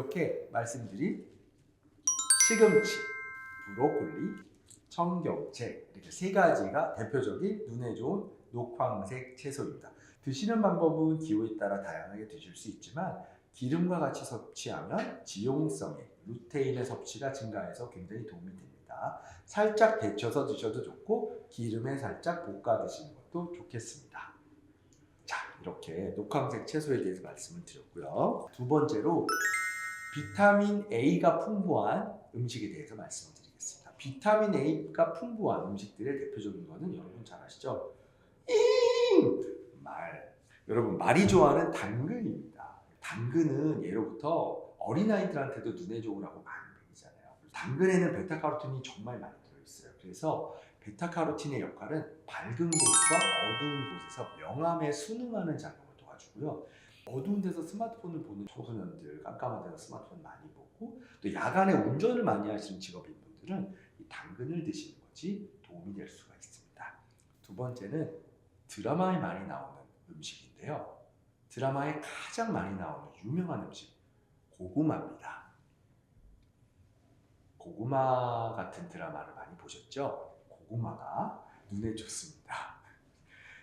이렇게 말씀드린 시금치, 브로콜리, 청경채 이렇게 세 가지가 대표적인 눈에 좋은 녹황색 채소입니다. 드시는 방법은 기호에 따라 다양하게 드실 수 있지만 기름과 같이 섭취하면 지용성의 루테인의 섭취가 증가해서 굉장히 도움이 됩니다. 살짝 데쳐서 드셔도 좋고 기름에 살짝 볶아 드시는 것도 좋겠습니다. 자, 이렇게 녹황색 채소에 대해서 말씀을 드렸고요. 두 번째로 비타민 A가 풍부한 음식에 대해서 말씀을 드리겠습니다. 비타민 A가 풍부한 음식들의 대표적인 거는 여러분 잘 아시죠? 말. 여러분 말이 좋아하는 당근입니다. 당근은 예로부터 어린아이들한테도 눈에 좋으라고 많이 먹이잖아요. 당근에는 베타카로틴이 정말 많이 들어있어요. 그래서 베타카로틴의 역할은 밝은 곳과 어두운 곳에서 명암에 순응하는 작용을 도와주고요. 어두운 데서 스마트폰을 보는 청소년들, 깜깜한 데서 스마트폰 많이 보고 또 야간에 운전을 많이 하시는 직업인 분들은 이 당근을 드시는 것이 도움이 될 수가 있습니다. 두 번째는 드라마에 많이 나오는 음식인데요. 드라마에 가장 많이 나오는 유명한 음식, 고구마입니다. 고구마 같은 드라마를 많이 보셨죠? 고구마가 눈에 좋습니다.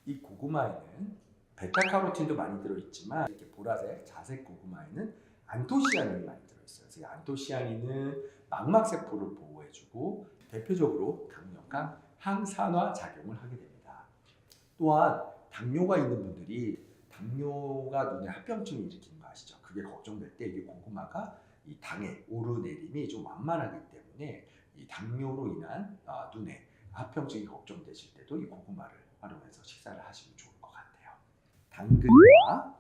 이 고구마에는 베타카로틴도 많이 들어있지만 이렇게 보라색, 자색 고구마에는 안토시아닌이 많이 들어있어요. 그래서 이 안토시아닌은 망막세포를 보호해주고 대표적으로 강력한 항산화 작용을 하게 됩니다. 또한 당뇨가 있는 분들이 당뇨가 눈에 합병증을 일으키는 거 아시죠? 그게 걱정될 때 이 고구마가 이 당의 오르내림이 좀 완만하기 때문에 이 당뇨로 인한 눈에 합병증이 걱정되실 때도 이 고구마를 활용해서 식사를 하시면 좋을 것 같아요. 당근과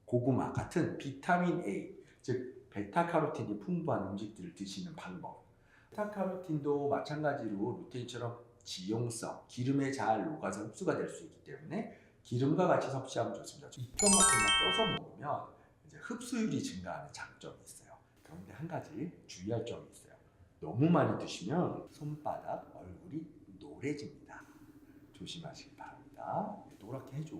고구마 같은 비타민 A, 즉 베타카로틴이 풍부한 음식들을 드시는 방법. 베타카로틴도 마찬가지로 루테인처럼 지용성, 기름에 잘 녹아서 흡수가 될 수 있기 때문에 기름과 같이 섭취하면 좋습니다. 익혀 먹거나 쪄서 먹으면 이제 흡수율이 증가하는 장점이 있어요. 그런데 한 가지 주의할 점이 있어요. 너무 많이 드시면 손바닥, 얼굴이 노래집니다. 조심하시기 바랍니다. 노랗게 해줘.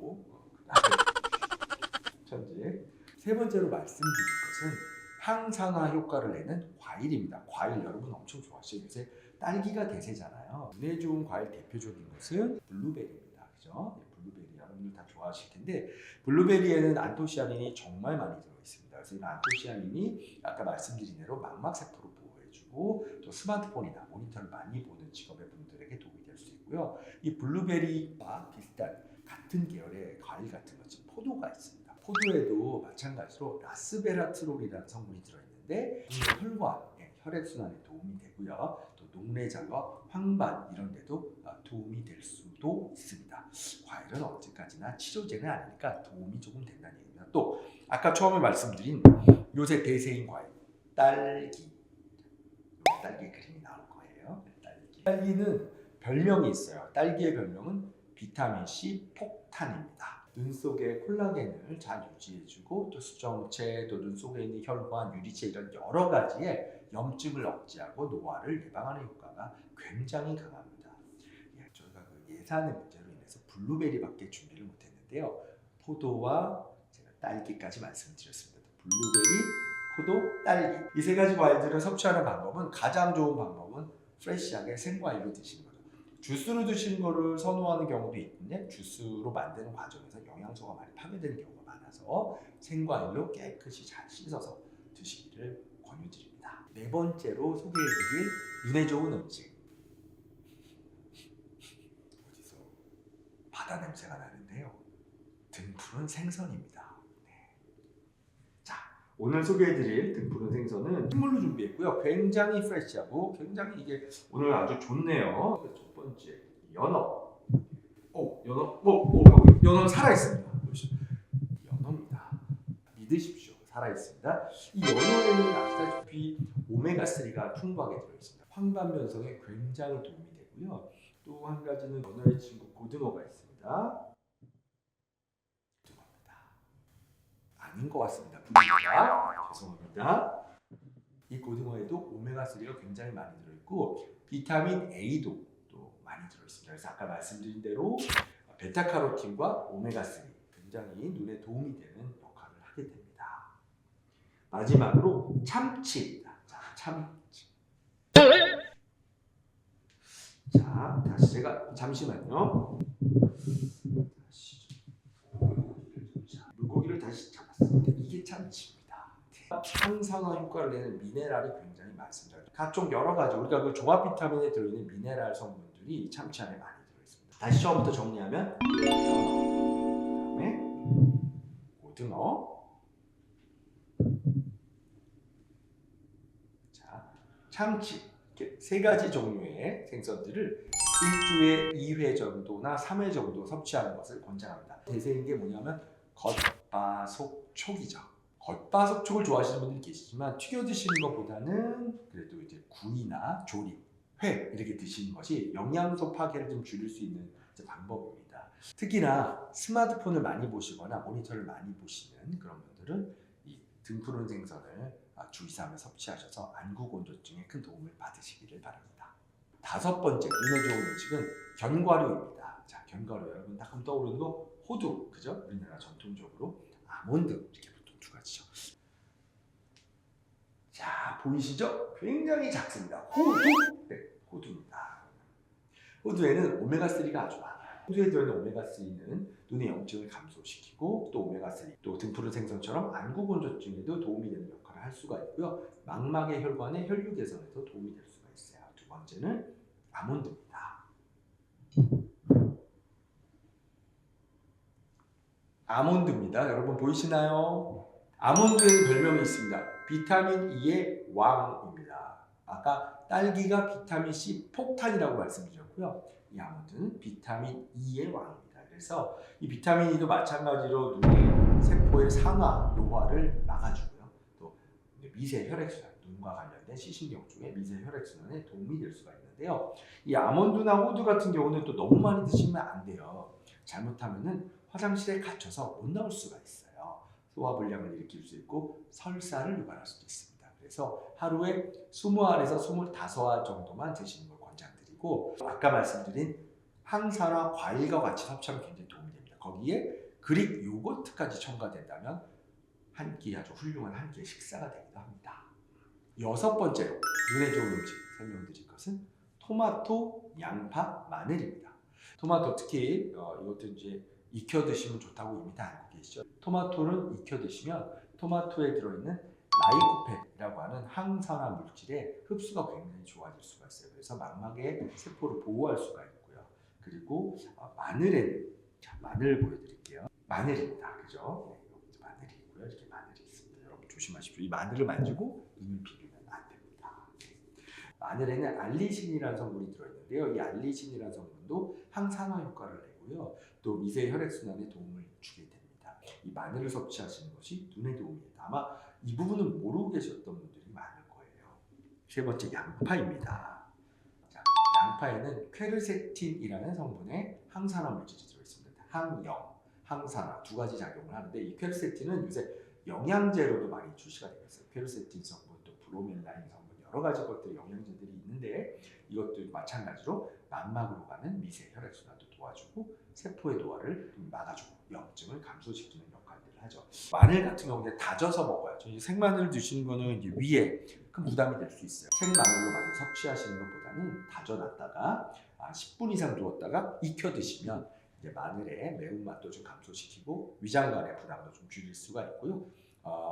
천지. 세 번째로 말씀드릴 것은 항산화 효과를 내는 과일입니다. 과일 여러분 엄청 좋아하시죠? 요새 딸기가 대세잖아요. 눈에 좋은 과일 대표적인 것은 블루베리입니다. 그죠? 네, 블루베리 여러분들 다 좋아하실 텐데 블루베리에는 안토시아닌이 정말 많이 들어있습니다. 그래서 이 안토시아닌이 아까 말씀드린 대로 망막세포를 보호해주고 또 스마트폰이나 모니터를 많이 보는 직업의 분들에게 도움이 될 수 있고요. 이 블루베리와 비슷한 같은 계열의 과일 같은 것이 포도가 있습니다. 포도에도 마찬가지로 라스베라트롤이라는 성분이 들어있는데 혈관, 혈액순환에 도움이 되고요. 또 녹내장과 황반 이런 데도 도움이 될 수도 있습니다. 과일은 언제까지나 치료제는 아니니까 도움이 조금 된다는 얘기입니다. 또 아까 처음에 말씀드린 요새 대세인 과일, 딸기. 딸기 그림이 나올 거예요. 딸기는 별명이 있어요. 딸기의 별명은 비타민C 폭탄입니다. 눈 속의 콜라겐을 잘 유지해주고 또 수정체, 또 눈 속에 있는 혈관, 유리체 이런 여러 가지의 염증을 억제하고 노화를 예방하는 효과가 굉장히 강합니다. 저희가 그 예산의 문제로 인해서 블루베리밖에 준비를 못했는데요. 포도와 제가 딸기까지 말씀드렸습니다. 블루베리, 포도, 딸기 이 세 가지 과일들을 섭취하는 방법은 가장 좋은 방법은 프레시하게 생과일로 드시는 거죠. 주스로 드시는 거를 선호하는 경우도 있는데 주스로 만드는 과정에서 영양소가 많이 파괴되는 경우가 많아서 생과일로 깨끗이 잘 씻어서 드시기를 권유드립니다. 네 번째로 소개해드릴 눈에 좋은 음식. 어디서 바다 냄새가 나는데요. 등푸른 생선입니다. 오늘 소개해드릴 등푸른 생선은 생물로 준비했고요. 굉장히 프레시하고 굉장히 이게 오늘 아주 좋네요. 첫 번째 연어. 연어 살아있습니다. 연어입니다. 믿으십시오. 살아있습니다. 이 연어에는 아시다시피 오메가3가 풍부하게 들어있습니다. 황반 변성에 굉장히 도움이 되고요. 또 한 가지는 연어의 친구 고등어가 있습니다. 아닌 것 같습니다. 분위기가 죄송합니다. 이 고등어에도 오메가3가 굉장히 많이 들어있고 비타민 A도 또 많이 들어있습니다. 그래서 아까 말씀드린 대로 베타카로틴과 오메가3 굉장히 눈에 도움이 되는 역할을 하게 됩니다. 마지막으로 참치입니다. 자, 참치. 자, 다시 제가 잠시만요. 물고기를 다시 잡았습니다. 이게 참치입니다. 항산화 효과를 내는 미네랄이 굉장히 많습니다. 각종 여러 가지 우리가 그 종합 비타민에 들어있는 미네랄 성분들이 참치 안에 많이 들어있습니다. 다시 처음부터 정리하면 그다음에 고등어, 자 참치 이렇게 세 가지 종류의 생선들을 일주일에 2회 정도나 3회 정도 섭취하는 것을 권장합니다. 대세인 게 뭐냐면 겉바속촉이죠. 겉바속촉을 좋아하시는 분들이 계시지만 튀겨 드시는 것보다는 그래도 이제 구이나 조림, 회 이렇게 드시는 것이 영양소 파괴를 좀 줄일 수 있는 방법입니다. 특히나 스마트폰을 많이 보시거나 모니터를 많이 보시는 그런 분들은 이 등푸른 생선을 주 2, 3회 섭취하셔서 안구건조증에 큰 도움을 받으시기를 바랍니다. 다섯 번째 눈에 좋은 음식은 견과류입니다. 자, 견과류 여러분 딱 하면 떠오르는 거 호두, 그죠? 우리나라 전통적으로 아몬드 이렇게 보통 두 가지죠. 자, 보이시죠? 굉장히 작습니다. 호두, 네, 호두입니다. 호두에는 오메가3가 아주 많아요. 호두에 들어있는 오메가3는 눈의 염증을 감소시키고 또 오메가3, 또 등푸른 생선처럼 안구건조증에도 도움이 되는 역할을 할 수가 있고요. 망막의 혈관의 혈류 개선에도 도움이 될 수가 있어요. 두 번째는 아몬드입니다. 아몬드입니다. 여러분 보이시나요? 아몬드에는 별명이 있습니다. 비타민 E의 왕입니다. 아까 딸기가 비타민 C 폭탄이라고 말씀드렸고요. 이 아몬드는 비타민 E의 왕입니다. 그래서 이 비타민 E도 마찬가지로 눈의 세포의 산화, 노화를 막아주고요. 또 미세 혈액순환, 눈과 관련된 시신경 쪽의 미세 혈액순환에 도움이 될 수가 있는데요. 이 아몬드나 호두 같은 경우는 또 너무 많이 드시면 안 돼요. 잘못하면은 화장실에 갇혀서 못 나올 수가 있어요. 소화불량을 일으킬 수 있고 설사를 유발할 수도 있습니다. 그래서 하루에 20알에서 25알 정도만 드시는 걸 권장드리고 아까 말씀드린 항산화 과일과 같이 섭취하면 굉장히 도움이 됩니다. 거기에 그릭 요거트까지 첨가된다면 한 끼 아주 훌륭한 한 끼의 식사가 되기도 합니다. 여섯 번째로 눈에 좋은 음식 설명드릴 것은 토마토, 양파, 마늘입니다. 토마토 특히 이것도 이제 익혀 드시면 좋다고 이미 다 알고 계시죠. 토마토를 익혀 드시면 토마토에 들어있는 라이코펜이라고 하는 항산화 물질의 흡수가 굉장히 좋아질 수가 있어요. 그래서 망막의 세포를 보호할 수가 있고요. 그리고 마늘에는 자, 마늘 보여드릴게요. 마늘입니다. 그죠? 네, 마늘이고요. 이렇게 마늘이 있습니다. 여러분 조심하십시오. 이 마늘을 만지고 눈을 비비면 안 됩니다. 마늘에는 알리신이라는 성분이 들어있는데요. 이 알리신이라는 성분도 항산화 효과를 내고요. 또 미세 혈액순환에 도움을 주게 됩니다. 이 마늘을 섭취하시는 것이 눈에 도움이 됩니다. 아마 이 부분은 모르고 계셨던 분들이 많을 거예요. 세 번째 양파입니다. 자, 양파에는 퀘르세틴이라는 성분의 항산화 물질이 들어있습니다. 항염, 항산화 두 가지 작용을 하는데 이 퀘르세틴은 요새 영양제로도 많이 출시가 되고 있어요. 퀘르세틴 성분, 또 브로멜라인 성분 여러 가지 것들 영양제들이 있는데 이것도 마찬가지로 망막으로 가는 미세 혈액순환도 도와주고 세포의 노화를 막아주고 염증을 감소시키는 역할들을 하죠. 마늘 같은 경우는 다져서 먹어야죠. 생마늘 드시는 거는 이제 위에 큰 부담이 될 수 있어요. 생마늘로 많이 섭취하시는 것보다는 다져놨다가 10분 이상 두었다가 익혀 드시면 이제 마늘의 매운맛도 좀 감소시키고 위장관의 부담도 좀 줄일 수가 있고요.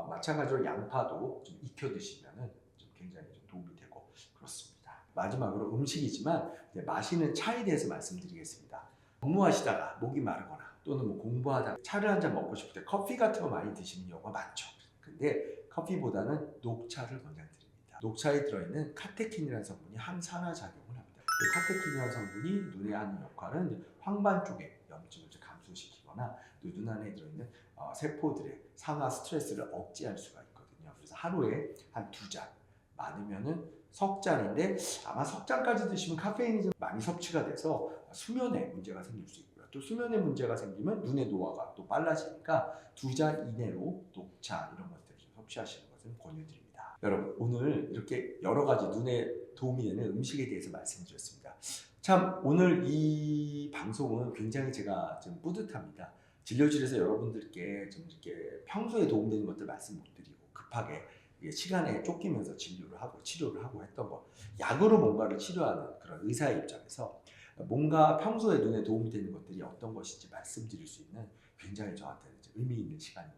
마찬가지로 양파도 좀 익혀 드시면은 좀 굉장히 좀 도움이 되고 그렇습니다. 마지막으로 음식이지만 이제 마시는 차에 대해서 말씀드리겠습니다. 업무하시다가 목이 마르거나 또는 뭐 공부하다가 차를 한 잔 먹고 싶을 때 커피 같은 거 많이 드시는 경우가 많죠. 근데 커피보다는 녹차를 권장드립니다. 녹차에 들어있는 카테킨이라는 성분이 항산화 작용을 합니다. 그 카테킨이라는 성분이 눈에 하는 역할은 황반 쪽에 염증을 감소시키거나 또 눈 안에 들어있는 세포들의 산화 스트레스를 억제할 수가 있거든요. 그래서 하루에 한 2잔, 많으면은 석 잔인데 아마 석 잔까지 드시면 카페인이 좀 많이 섭취가 돼서 수면에 문제가 생길 수 있고요. 또 수면에 문제가 생기면 눈의 노화가 또 빨라지니까 2잔 이내로 녹차 이런 것들을 좀 섭취하시는 것을 권유드립니다. 여러분 오늘 이렇게 여러 가지 눈에 도움이 되는 음식에 대해서 말씀드렸습니다. 참 오늘 이 방송은 굉장히 제가 좀 뿌듯합니다. 진료실에서 여러분들께 좀 이렇게 평소에 도움되는 것들 말씀 못 드리고 급하게 시간에 쫓기면서 진료를 하고 치료를 하고 했던 거. 약으로 뭔가를 치료하는 그런 의사의 입장에서 뭔가 평소에 눈에 도움이 되는 것들이 어떤 것인지 말씀드릴 수 있는 굉장히 저한테는 의미 있는 시간입니다.